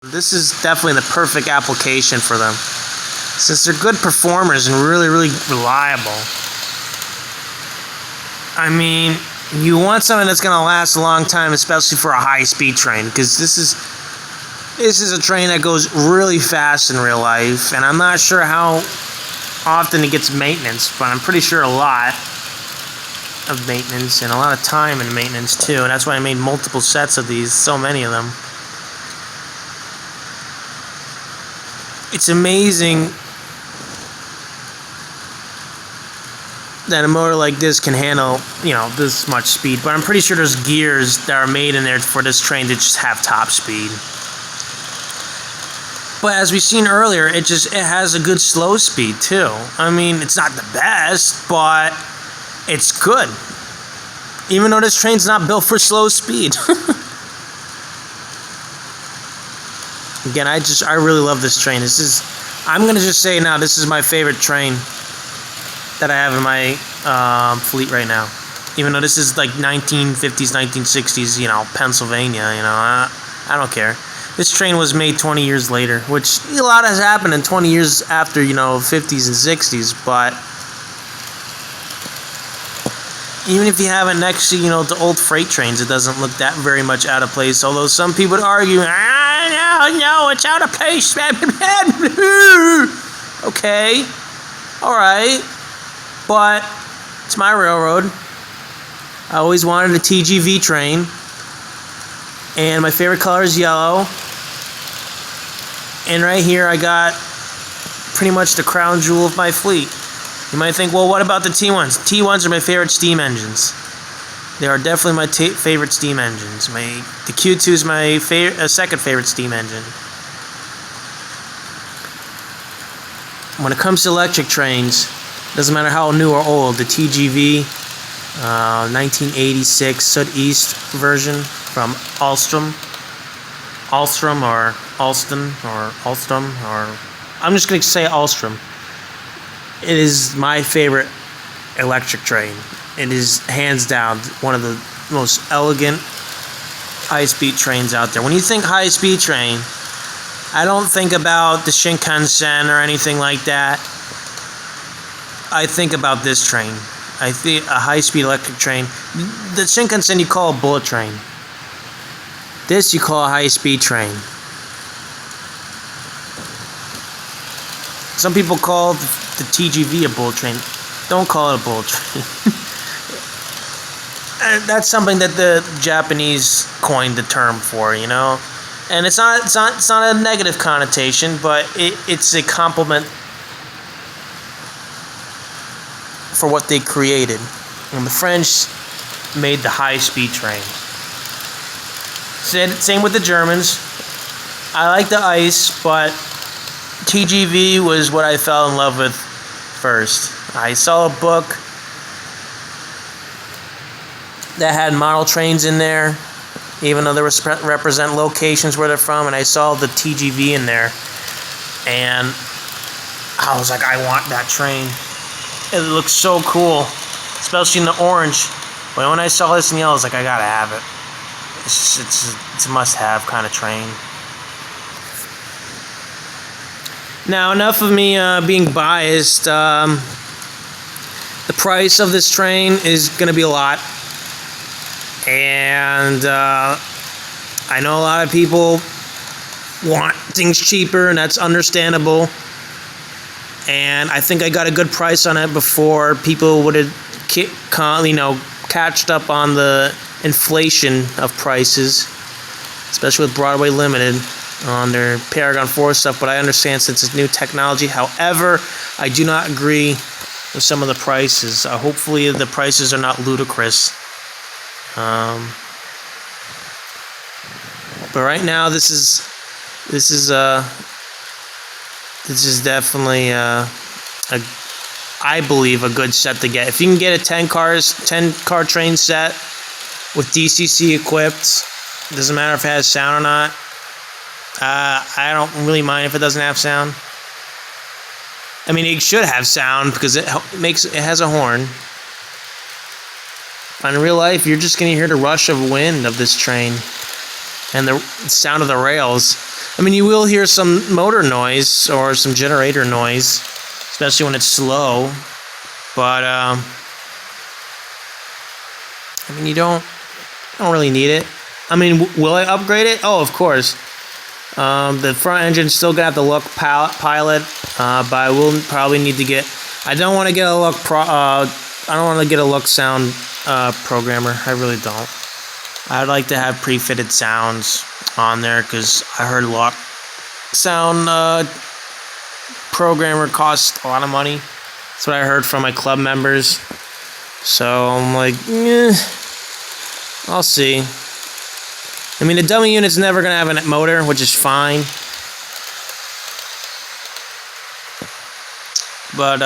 This is definitely the perfect application for them, since they're good performers and really, really reliable. I mean, you want something that's going to last a long time, especially for a high-speed train, because this is a train that goes really fast in real life, and I'm not sure how often it gets maintenance, but I'm pretty sure a lot of maintenance and a lot of time in maintenance too, and that's why I made multiple sets of these, so many of them. It's amazing that a motor like this can handle, this much speed, but I'm pretty sure there's gears that are made in there for this train to just have top speed. But as we've seen earlier, it has a good slow speed too. I mean, it's not the best, but it's good. Even though this train's not built for slow speed. Again, I really love this train. I'm gonna just say now, this is my favorite train that I have in my fleet right now. Even though this is like 1950s, 1960s, Pennsylvania, I don't care. This train was made 20 years later, which a lot has happened in 20 years after, 50s and 60s, but even if you have it next to, the old freight trains, it doesn't look that very much out of place, although some people would argue, no, it's out of place. Okay, alright, but it's my railroad. I always wanted a TGV train, and my favorite color is yellow. And right here I got pretty much the crown jewel of my fleet. You might think, well, what about the T1s? T1s are my favorite steam engines. They are definitely my favorite steam engines. The Q2 is my second favorite steam engine. When it comes to electric trains, doesn't matter how new or old, the TGV 1986 Sud East version from Alstom, or I'm just going to say Alstom. It is my favorite electric train. It is hands down one of the most elegant high-speed trains out there. When you think high-speed train, I don't think about the Shinkansen or anything like that. I think about this train. I think a high-speed electric train. The Shinkansen you call a bullet train. This you call a high-speed train. Some people call the TGV a bullet train. Don't call it a bullet train. That's something that the Japanese coined the term for, And it's not a negative connotation, but it's a compliment for what they created. And the French made the high-speed train. Same with the Germans. I like the ice, but TGV was what I fell in love with first. I saw a book that had model trains in there, even though they represent locations where they're from, and I saw the TGV in there, and I was like, I want that train. It looks so cool, especially in the orange. But when I saw this in yellow, I was like, I gotta have it. It's a must-have kind of train. Now, enough of me being biased. The price of this train is going to be a lot. And I know a lot of people want things cheaper, and that's understandable. And I think I got a good price on it before people would have catched up on the inflation of prices, especially with Broadway Limited on their Paragon 4 stuff, but I understand since it's new technology. However, I do not agree with some of the prices. Hopefully the prices are not ludicrous. But right now this is definitely I believe a good set to get. If you can get a 10-car train set with DCC equipped, doesn't matter if it has sound or not. I don't really mind if it doesn't have sound. I mean, it should have sound because it has a horn. But in real life, you're just going to hear the rush of wind of this train and the sound of the rails. I mean, you will hear some motor noise or some generator noise, especially when it's slow. But I mean, you don't really need it. I mean, will I upgrade it? Oh, of course. The front engine's still gonna have to look pilot, but I will probably need to get. I don't want to get a look I don't want to get a look sound programmer. I really don't. I'd like to have pre-fitted sounds on there because I heard lock sound programmer costs a lot of money. That's what I heard from my club members. So I'm like, I'll see. I mean, the dummy unit's never gonna have a motor, which is fine. But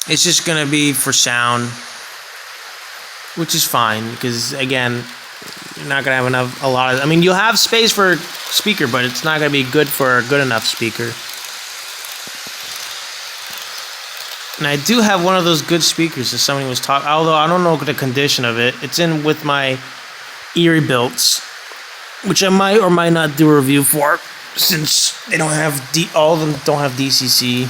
it's just gonna be for sound, which is fine because again, you're not gonna have a lot of. I mean, you'll have space for a speaker, but it's not gonna be good for a good enough speaker. And I do have one of those good speakers that somebody was talking. Although I don't know the condition of it. It's in with my Erie Builts, which I might or might not do a review for, since they don't have all of them don't have DCC.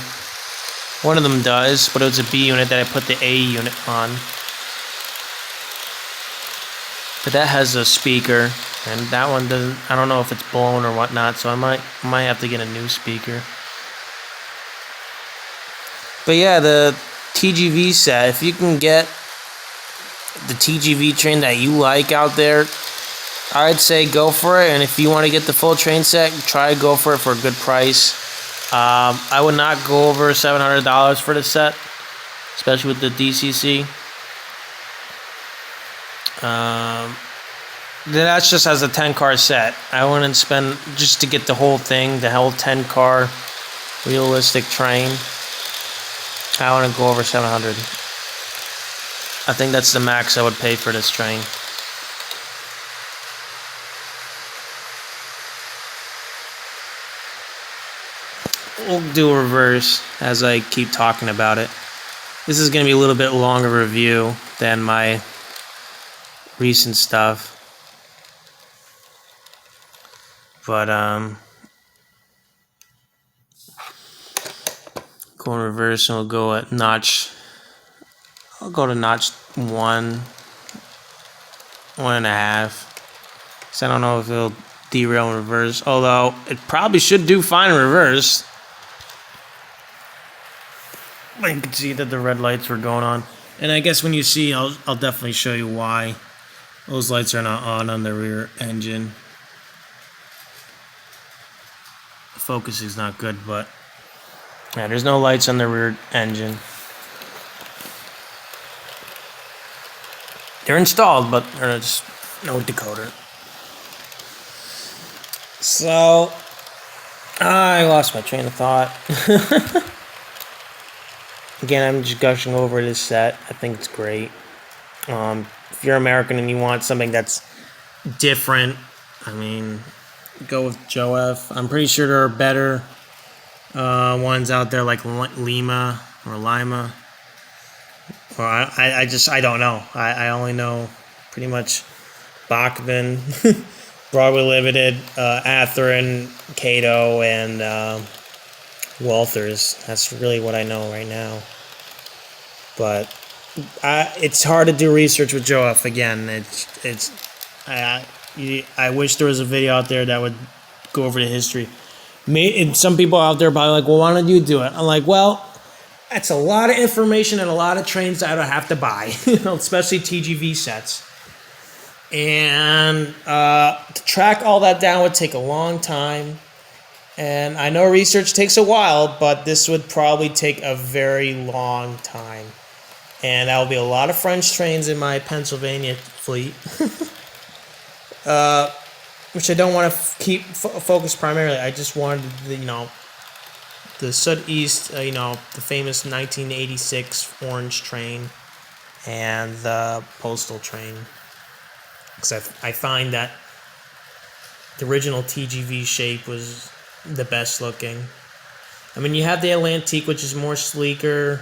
One of them does, but it was a B unit that I put the A unit on. But that has a speaker, and that one doesn't. I don't know if it's blown or whatnot, so I might have to get a new speaker. But yeah, the TGV set, if you can get the TGV train that you like out there, I'd say go for it. And if you want to get the full train set, try to go for it for a good price. I would not go over $700 for the set, especially with the DCC. That's just as a 10-car set. I wouldn't spend, just to get the whole thing, the whole 10-car realistic train, I want to go over 700. I think that's the max I would pay for this train. We'll do a reverse as I keep talking about it. This is going to be a little bit longer review than my recent stuff. But go in reverse and we'll go at notch. I'll go to notch 1.5. So I don't know if it'll derail in reverse, although it probably should do fine in reverse. You can see that the red lights were going on, and I guess when you see, I'll definitely show you why those lights are not on the rear engine. The focus is not good, but yeah, there's no lights on the rear engine. They're installed, but there's no decoder. So I lost my train of thought. Again, I'm just gushing over this set. I think it's great. If you're American and you want something that's different, I mean, go with Jouef. I'm pretty sure there are better ones out there like Lima or Lima. Or I don't know. I only know pretty much Bachman, Broadway Limited, Athearn, Cato, and Walthers. That's really what I know right now. But it's hard to do research with Jouef. Again, I wish there was a video out there that would go over the history. And some people out there are probably like, well, why don't you do it? I'm like, well, that's a lot of information and a lot of trains that I don't have to buy, especially TGV sets. And to track all that down would take a long time. And I know research takes a while, but this would probably take a very long time. And that will be a lot of French trains in my Pennsylvania fleet. Which I don't want to keep focused primarily. I just wanted the Sud East, the famous 1986 orange train and the postal train. Because I find that the original TGV shape was the best looking. I mean, you have the Atlantique, which is more sleeker,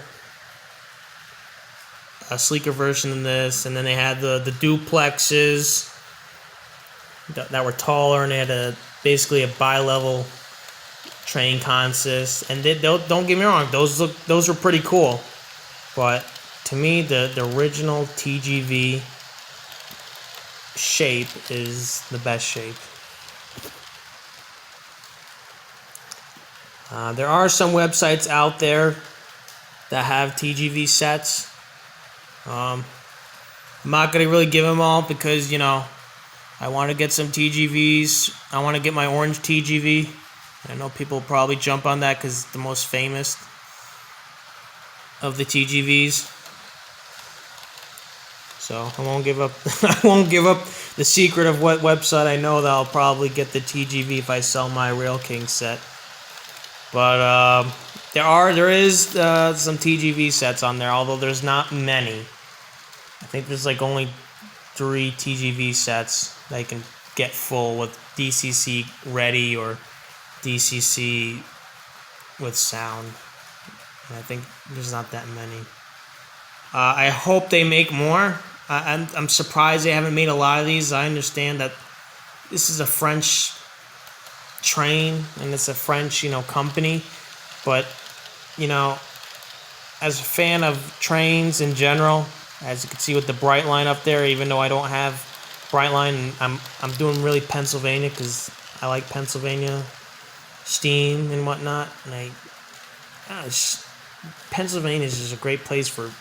a sleeker version than this, and then they had the duplexes, that were taller, and they had basically a bi-level train consist. And don't get me wrong, those were pretty cool. But to me, the original TGV shape is the best shape. There are some websites out there that have TGV sets. I'm not going to really give them all because, I want to get some TGVs. I want to get my orange TGV. I know people probably jump on that because it's the most famous of the TGVs. So I won't give up. I won't give up the secret of what website I know that I'll probably get the TGV if I sell my Rail King set. But there is some TGV sets on there, although there's not many. I think there's like only 3 TGV sets that you can get full with DCC ready or DCC with sound. And I think there's not that many. I hope they make more. I'm surprised they haven't made a lot of these. I understand that this is a French train and it's a French, company. But, as a fan of trains in general, as you can see with the Brightline up there, even though I don't have Brightline, I'm doing really Pennsylvania because I like Pennsylvania steam and whatnot. And Pennsylvania is just a great place for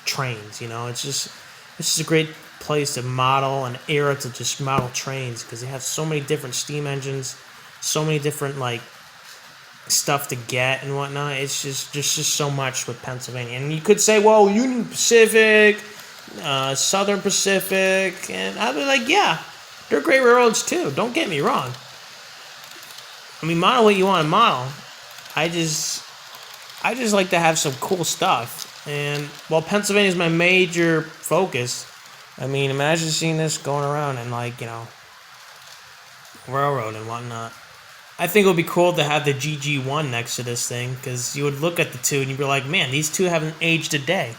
trains. It's just a great place to model, an era to just model trains because they have so many different steam engines, so many different stuff to get and whatnot. It's just so much with Pennsylvania. And you could say, well, Union Pacific, Southern Pacific, and I'd be like, yeah, they're great railroads too. Don't get me wrong. I mean, model what you want to model. I just like to have some cool stuff. And while Pennsylvania is my major focus, I mean, imagine seeing this going around and railroad and whatnot. I think it would be cool to have the GG1 next to this thing because you would look at the two and you'd be like, man, these two haven't aged a day.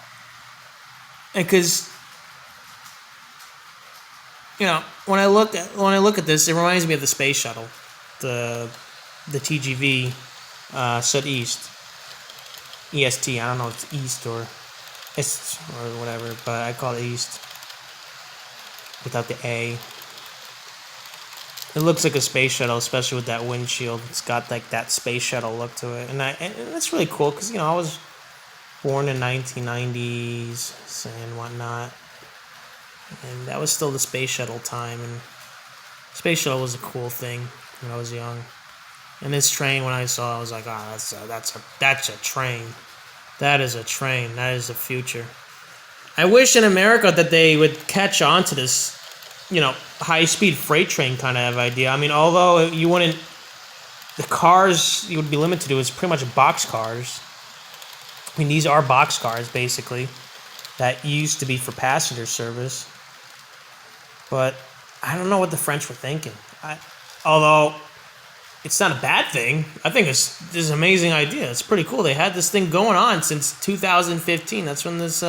And because, when I look at this, it reminds me of the space shuttle, the TGV set East. EST, I don't know if it's East or East or whatever, but I call it East without the A. It looks like a space shuttle, especially with that windshield. It's got that space shuttle look to it, and that's really cool because I was born in 1990s and whatnot, and that was still the space shuttle time, and space shuttle was a cool thing when I was young. And this train, when I saw it, I was like, that's a train. That is a train. That is the future. I wish in America that they would catch on to this, high-speed freight train kind of idea. I mean, although you wouldn't, the cars you would be limited to is pretty much box cars. I mean, these are box cars, basically, that used to be for passenger service. But I don't know what the French were thinking. Although it's not a bad thing. I think this is an amazing idea. It's pretty cool. They had this thing going on since 2015. That's when this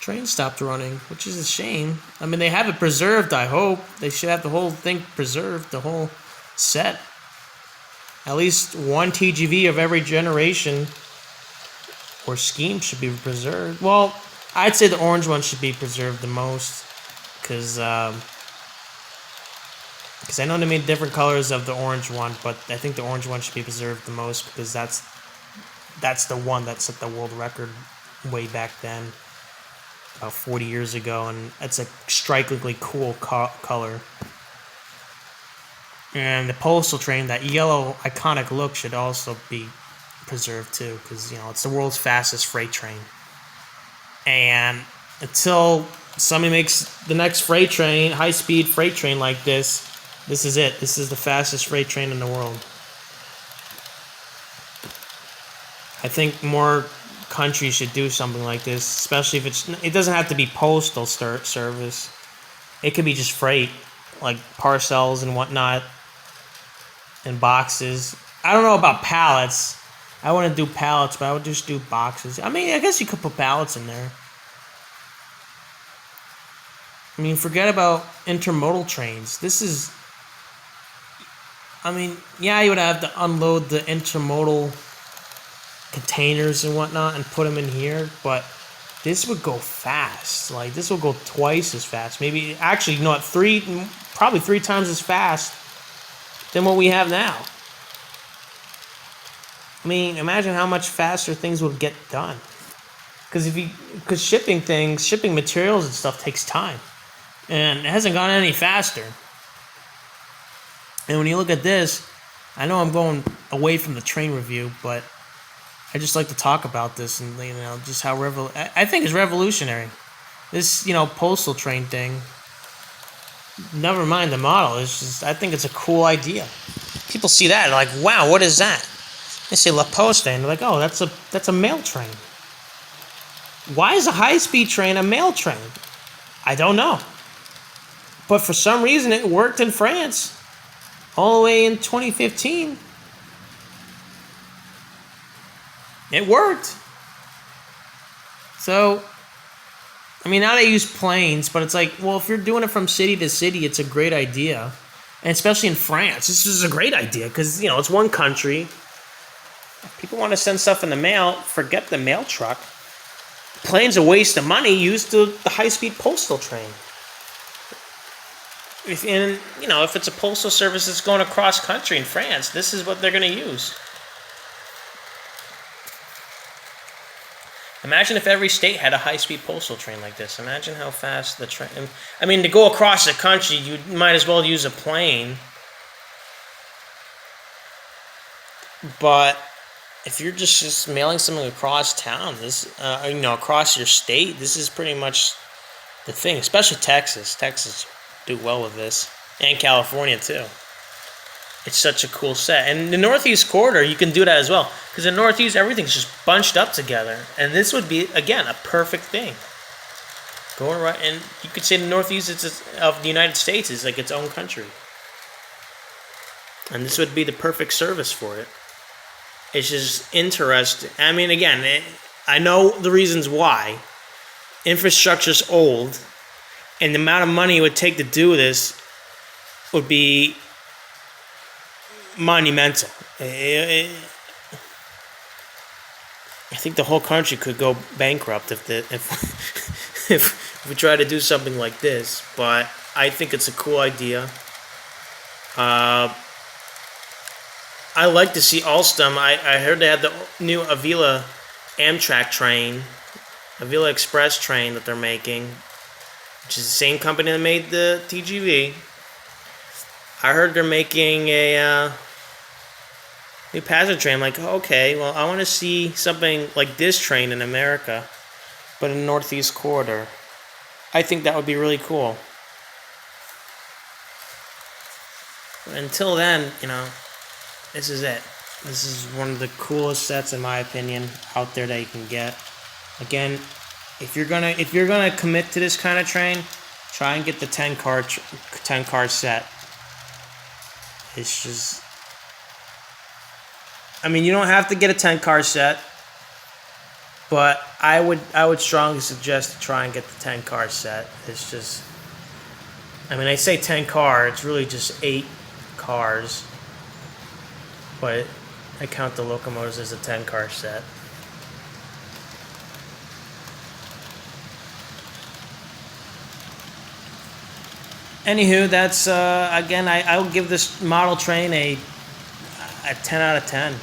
train stopped running, which is a shame. I mean, they have it preserved, I hope. They should have the whole thing preserved, the whole set. At least one TGV of every generation or scheme should be preserved. Well, I'd say the orange one should be preserved the most because I know they made different colors of the orange one, but I think the orange one should be preserved the most because that's the one that set the world record way back then, about 40 years ago, and it's a strikingly cool color. And the postal train, that yellow iconic look, should also be preserved too because it's the world's fastest freight train. And until somebody makes the next freight train, high-speed freight train like this, this is it. This is the fastest freight train in the world. I think more countries should do something like this, especially if it doesn't have to be postal service. It could be just freight, like parcels and whatnot, and boxes. I don't know about pallets. I wouldn't do pallets, but I would just do boxes. I mean, I guess you could put pallets in there. I mean, forget about intermodal trains. Yeah, you would have to unload the intermodal containers and whatnot and put them in here, but this would go fast. Like, this will go twice as fast. Maybe, actually, you know what, probably 3 times as fast than what we have now. I mean, imagine how much faster things would get done. Because shipping materials and stuff takes time. And it hasn't gone any faster. And when you look at this, I know I'm going away from the train review, but I just like to talk about this and, you know, just how I think it's revolutionary. This, you know, postal train thing. Never mind the model. It's just, I think it's a cool idea. People see that, they're like, wow, what is that? They say La Poste, and they're like, oh, that's a mail train. Why is a high-speed train a mail train? I don't know. But for some reason, it worked in France all the way in 2015. It worked. So, I mean, now they use planes, but it's like, well, if you're doing it from city to city, it's a great idea. And especially in France, this is a great idea because, you know, it's one country. If people want to send stuff in the mail, forget the mail truck. Plane's a waste of money. Use the high-speed postal train. If it's a postal service that's going across country in France, this is what they're going to use. Imagine if every state had a high-speed postal train like this. Imagine how fast the train... I mean, to go across the country, you might as well use a plane. But if you're just mailing something across town, across your state, this is pretty much the thing. Especially Texas. Texas do well with this. And California, too. It's such a cool set. And the Northeast Corridor, you can do that as well. Because in the Northeast, everything's just bunched up together. And this would be, again, a perfect thing. Going right, and you could say the Northeast of the United States is like its own country. And this would be the perfect service for it. It's just interesting. I mean, again, I know the reasons why. Infrastructure's old. And the amount of money it would take to do this would be monumental. I think the whole country could go bankrupt if we try to do something like this. But I think it's a cool idea. I like to see Alstom. I heard they had the new Avila Amtrak train, Avila Express train that they're making, which is the same company that made the TGV. I heard they're making a new passenger train. I'm like, okay, well, I want to see something like this train in America, but in the Northeast Corridor. I think that would be really cool. But until then, this is it. This is one of the coolest sets, in my opinion, out there that you can get. Again, if you're gonna commit to this kind of train, try and get the 10 car set. It's just, I mean, you don't have to get a 10 car set, but I would strongly suggest to try and get the 10 car set. It's just, I mean, I say 10 car, it's really just 8 cars, but I count the locomotives as a 10 car set. Anywho, that's again, I would give this model train a 10 out of 10.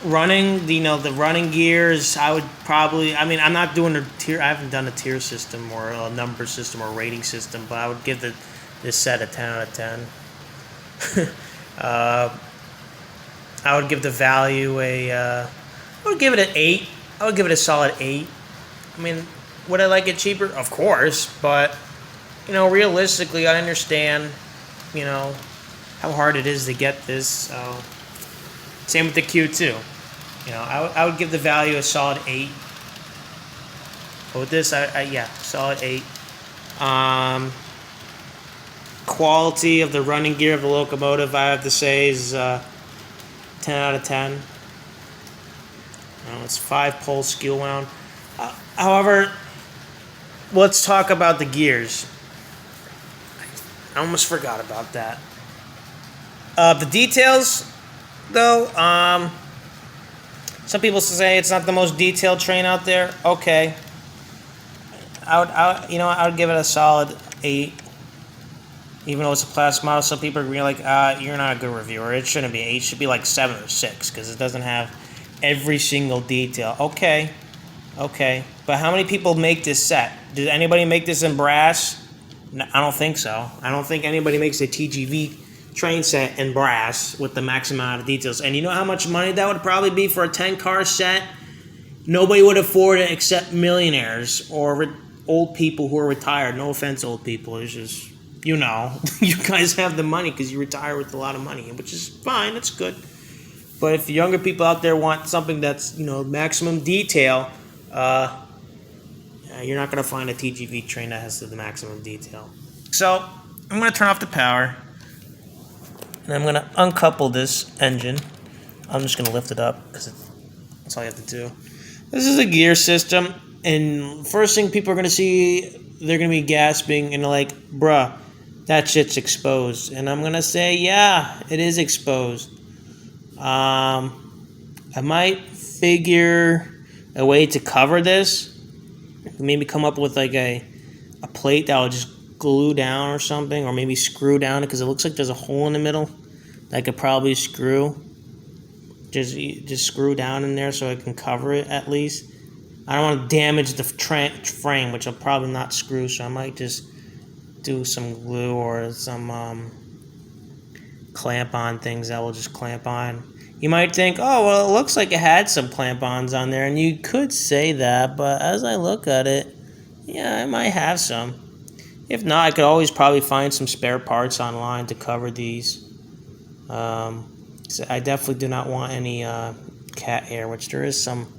Running, the running gears, I would probably, I mean, I'm not doing a tier, I haven't done a tier system or a number system or rating system, but I would give this set a 10 out of 10. I would give the value I would give it an 8. I would give it a solid 8. I mean, would I like it cheaper? Of course, but, realistically, I understand, how hard it is to get this. So, same with the Q2. I would give the value a solid 8. But with this, solid 8. Quality of the running gear of the locomotive, I have to say, is 10 out of 10. It's 5-pole skew wound. However, let's talk about the gears. I almost forgot about that. The details, though, some people say it's not the most detailed train out there. Okay, I would give it a solid 8. Even though it's a class model, some people are like, you're not a good reviewer. It shouldn't be 8. It should be like 7 or 6 because it doesn't have every single detail. Okay. But how many people make this set? Did anybody make this in brass? No, I don't think so. I don't think anybody makes a TGV train set in brass with the maximum amount of details. And you know how much money that would probably be for a 10-car set? Nobody would afford it except millionaires or old people who are retired. No offense, old people. It's just... you guys have the money because you retire with a lot of money, which is fine. It's good. But if younger people out there want something that's, maximum detail, you're not going to find a TGV train that has the maximum detail. So I'm going to turn off the power, and I'm going to uncouple this engine. I'm just going to lift it up because that's all you have to do. This is a gear system, and first thing people are going to see, they're going to be gasping and like, bruh, that shit's exposed. And I'm going to say, yeah, it is exposed. I might figure a way to cover this. Maybe come up with like a plate that will just glue down or something. Or maybe screw down because it looks like there's a hole in the middle that I could probably screw. Just screw down in there so I can cover it at least. I don't want to damage the frame, which I'll probably not screw. So I might just do some glue or some clamp-on things that will just clamp on. You might think, oh, well, it looks like it had some clamp-ons on there, and you could say that, but as I look at it, yeah, it might have some. If not, I could always probably find some spare parts online to cover these. So I definitely do not want any cat hair, which there is some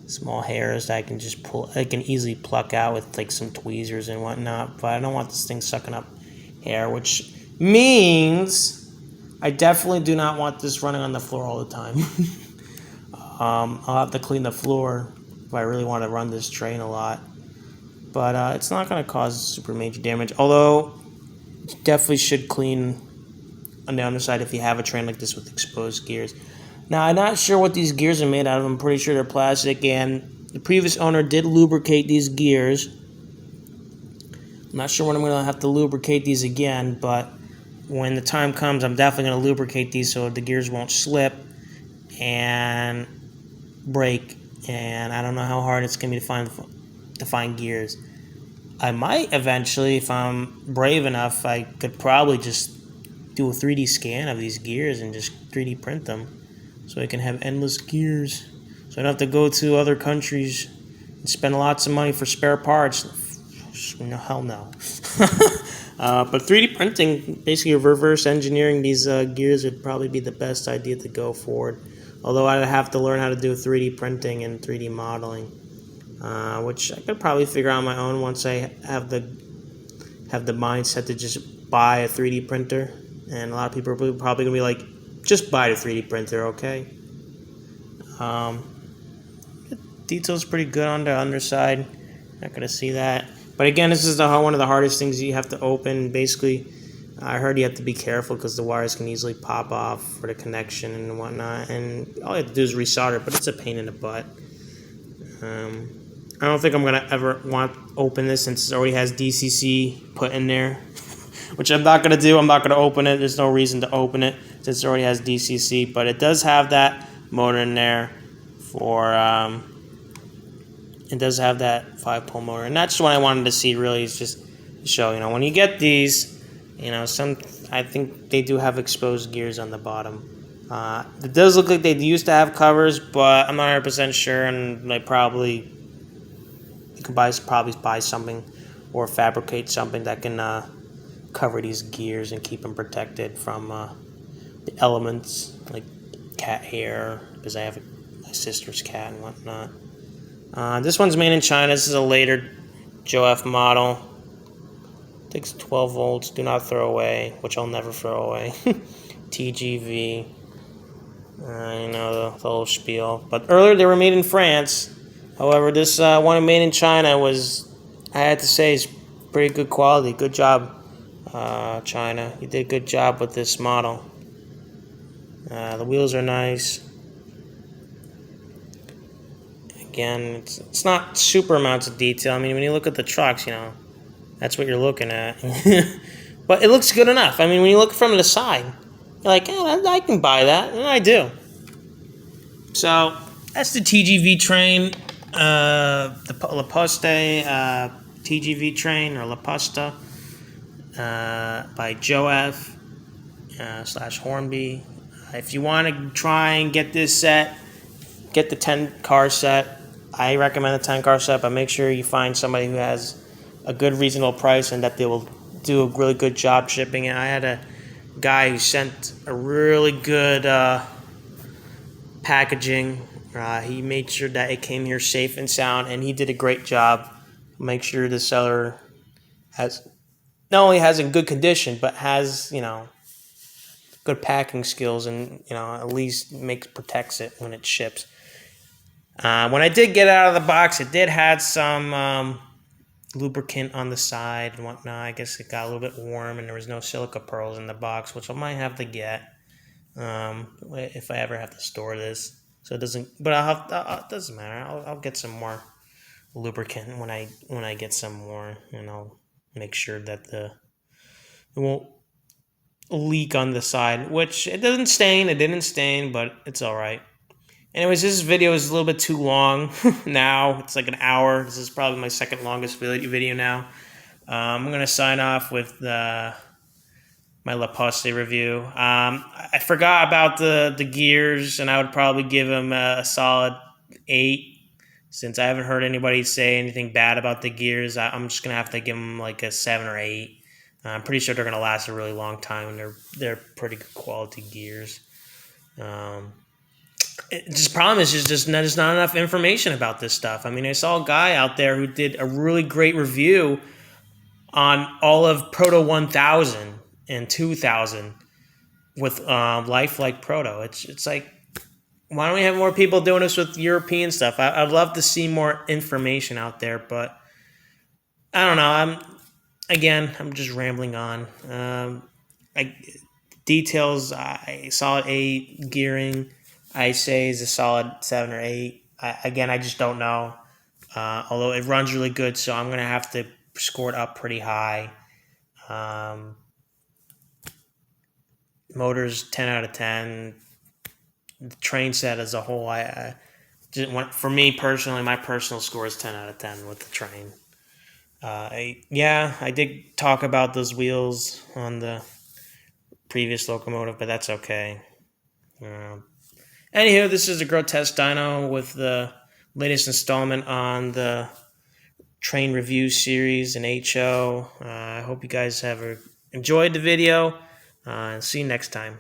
small hairs that I can easily pluck out with like some tweezers and whatnot, but I don't want this thing sucking up hair, which means I definitely do not want this running on the floor all the time. I'll have to clean the floor if I really want to run this train a lot, but it's not going to cause super major damage, although you definitely should clean on the underside if you have a train like this with exposed gears. Now, I'm not sure what these gears are made out of. I'm pretty sure they're plastic, and the previous owner did lubricate these gears. I'm not sure when I'm going to have to lubricate these again, but when the time comes, I'm definitely going to lubricate these so the gears won't slip and break, and I don't know how hard it's going to be to find gears. I might eventually, if I'm brave enough, I could probably just do a 3D scan of these gears and just 3D print them. So I can have endless gears. So I don't have to go to other countries and spend lots of money for spare parts. No, hell no. But 3D printing, basically reverse engineering these gears would probably be the best idea to go forward. Although I'd have to learn how to do 3D printing and 3D modeling, which I could probably figure out on my own once I have the mindset to just buy a 3D printer. And a lot of people are probably going to be like, just buy the 3D printer, okay? The detail's pretty good on the underside. Not going to see that. But again, this is one of the hardest things you have to open. Basically, I heard you have to be careful because the wires can easily pop off for the connection and whatnot. And all you have to do is resolder it, but it's a pain in the butt. I don't think I'm going to ever want to open this since it already has DCC put in there. Which I'm not going to do. I'm not going to open it. There's no reason to open it since it already has DCC. But it does have that motor in there for... it does have that 5-pole motor. And that's what I wanted to see, really, is just to show, when you get these, I think they do have exposed gears on the bottom. It does look like they used to have covers, but I'm not 100% sure, and you can probably buy something or fabricate something that can cover these gears and keep them protected from the elements like cat hair, because I have my sister's cat and whatnot. This one's made in China. This is a later Jouef model. Takes 12 volts. Do not throw away, which I'll never throw away. TGV. The whole spiel. But earlier they were made in France. However, this one made in China was I had to say it's pretty good quality. Good job, China. You did a good job with this model. The wheels are nice. Again, it's not super amounts of detail. I mean, when you look at the trucks, that's what you're looking at. But it looks good enough. I mean, when you look from the side, you're like, yeah, I can buy that, and I do. So that's the TGV train, the La Poste TGV train, or La Posta, by Jouef / Hornby. If you want to try and get this set, get the 10 car set. I recommend the 10 car set, but make sure you find somebody who has a good, reasonable price and that they will do a really good job shipping it. I had a guy who sent a really good packaging. He made sure that it came here safe and sound, and he did a great job. Make sure the seller has not only has in good condition, but has good packing skills, and at least protects it when it ships. When I did get it out of the box, it did have some lubricant on the side and whatnot. I guess it got a little bit warm, and there was no silica pearls in the box, which I might have to get if I ever have to store this. So it doesn't, but it doesn't matter. I'll get some more lubricant when I get some more, and I'll make sure that it won't leak on the side, which it doesn't stain. It didn't stain, but it's all right. Anyways, this video is a little bit too long now. It's like an hour. This is probably my second longest video now. I'm going to sign off with my La Poste review. I forgot about the gears, and I would probably give them a solid 8. Since I haven't heard anybody say anything bad about the gears, I'm just going to have to give them like a 7 or 8. I'm pretty sure they're going to last a really long time, and they're pretty good quality gears. Problem is just there's not enough information about this stuff. I mean, I saw a guy out there who did a really great review on all of Proto 1000 and 2000 with lifelike Proto. It's like, why don't we have more people doing this with European stuff? I'd love to see more information out there, but I don't know. I'm just rambling on. Details, I solid 8 gearing. I say is a solid 7 or 8. I just don't know. Although it runs really good, so I'm going to have to score it up pretty high. Motor's 10 out of 10. The train set as a whole, for me personally, my personal score is 10 out of 10 with the train. I did talk about those wheels on the previous locomotive, but that's okay. Anywho, this is a Grotesque Dyno with the latest installment on the train review series in HO. I hope you guys have enjoyed the video, and see you next time.